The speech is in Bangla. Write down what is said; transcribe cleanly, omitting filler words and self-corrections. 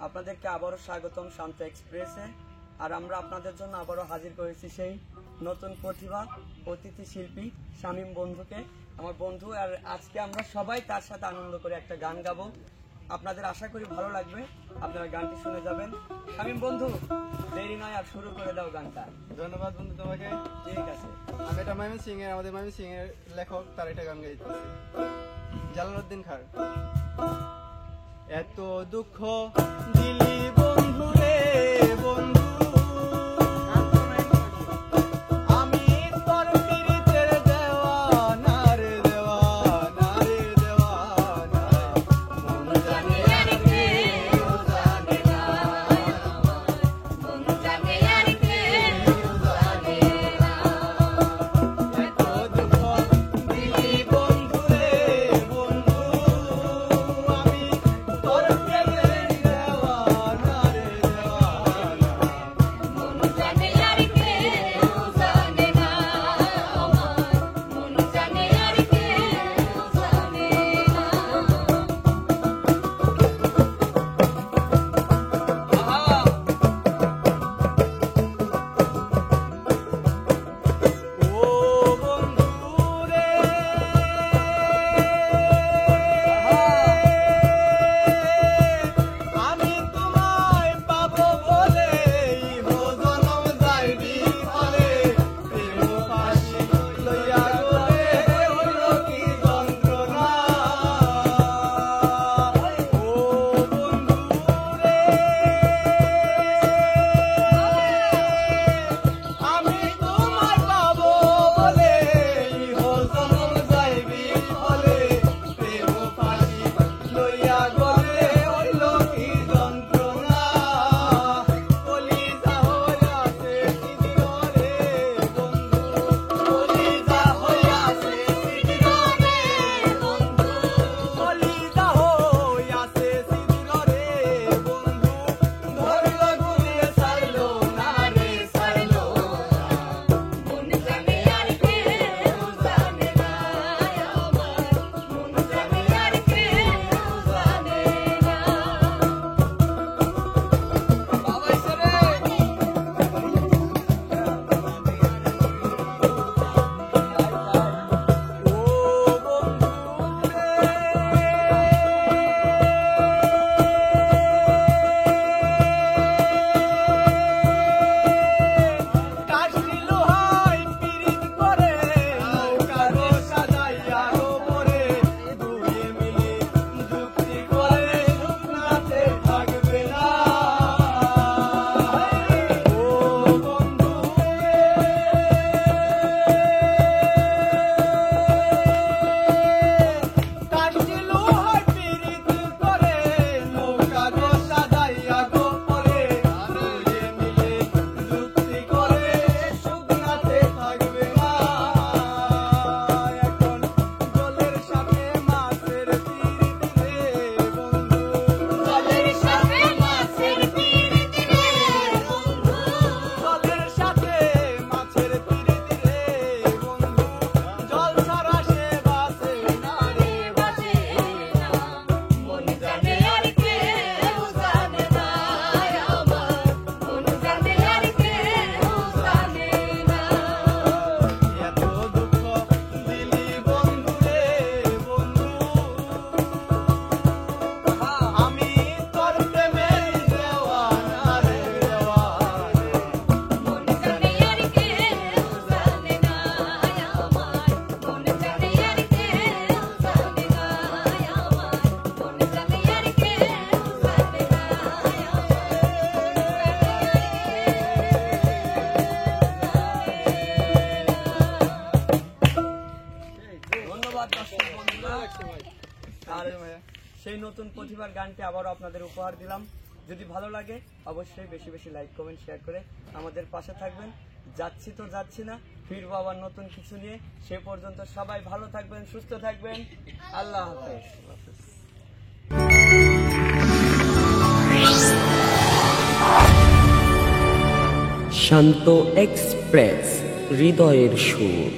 আপনাদেরকে আবারও স্বাগতম শান্ত এক্সপ্রেসে। আর আমরা আপনাদের জন্য আবারও হাজির করেছি সেই নতুন প্রতিভা অতিথি শিল্পী শামীম বন্ধুকে, আমার বন্ধু। আর আজকে আমরা সবাই তার সাথে আনন্দ করে একটা গান গাবো। আপনাদের আশা করি ভালো লাগবে, আপনারা গানটি শুনে যাবেন। শামীম বন্ধু, দেরি নয়, আর শুরু করে দাও গানটা। ধন্যবাদ বন্ধু তোমাকে। ঠিক আছে। আমি এটা আমাদের ময়মনসিং এর লেখক, তার একটা গান গাইতেছি, জালালউদ্দিন খার। এত দুঃখ দিলি বন্ধু রে বন্ধু, আমি তোর পিরিতের দেওয়ানা রে দেওয়ানা রে দেওয়ানা, মন জানে আর কেউ জানে না, মন জানে আর কেউ জানে না। এত দুঃখ দিলি বন্ধু রে বন্ধু, আমি তোর প্রেমের দেওয়ানা রে দেওয়ানা, মন জানে আর কেউ জানে না, মন জানে আর কেউ জানে না। ও বন্ধু রে, আমি তোমায় পাবো বলে ইহো জনম যাইবি ফলে, প্রেম পাশি লইয়া গলে হইল কি যন্ত্রণা। ও বন্ধু রে, আমি তোমায় পাবো বলে ইহো জনম যাইবি ফলে, প্রেম পাশি লইয়া গলে হইল কি যন্ত্রণা। কলিজা হইয়াছে সিদির রে বন্ধু, কলিজা হইয়াছে সিদির রে বন্ধু, কলিজা হইয়াছে সিদির রে বন্ধু, ধরল ঘুরিয়ে ছাড়লো না রে ছাড়লো না, মন জানে আর কেউ জানে না, আমার মন জানে আর কেউ জানে না। বাবা ইসরে ও বন্ধু কাশি লোহায় পিরিত করে নৌকা গো সাজাইয়া ওপরে, দুয়ে মিলে যুক্তি করে শুকনাতে থাকবে না। ও বন্ধু কাশি লোহায় পিরিত করে নৌকা গো সাজাইয়া ওপরে, দুয়ে মিলে যুক্তি করে শুকনাতে থাকবে না। এখন জলের সাথে মাছের পিরিত রে বন্ধু, জলের সাথে মাছের পিরিত রে বন্ধু, জলের সাথে মাছের পিরিত রে বন্ধু, জল ছাড়া সে বাঁচে না রে বাঁচে না, মন জানে আর কেউ জানে না, আমার মন জানে আর কেউ জানে না। এত দুঃখ দিলি বন্ধু রে বন্ধু, আমি তোর প্রেমের দেওয়ানা রে দেওয়ানা, মন জানে আর কেউ জানে না, আমার মন জানে আর কেউ জানে না, আমার মন জানে আর কেউ ধন্যবাদ দর্শক বন্ধুরা। আর সেই নতুন প্রতিভার গানটি আবারও আপনাদের উপহার দিলাম। যদি ভালো লাগে অবশ্যই বেশি বেশি লাইক কমেন্ট শেয়ার করে আমাদের পাশে থাকবেন। যাচ্ছি তো যাচ্ছি না, ফিরবো আবার নতুন কিছু নিয়ে। সে পর্যন্ত সবাই ভালো থাকবেন, সুস্থ থাকবেন। আল্লাহ হাফেজ। শান্ত এক্সপ্রেস, হৃদয়ের সুর।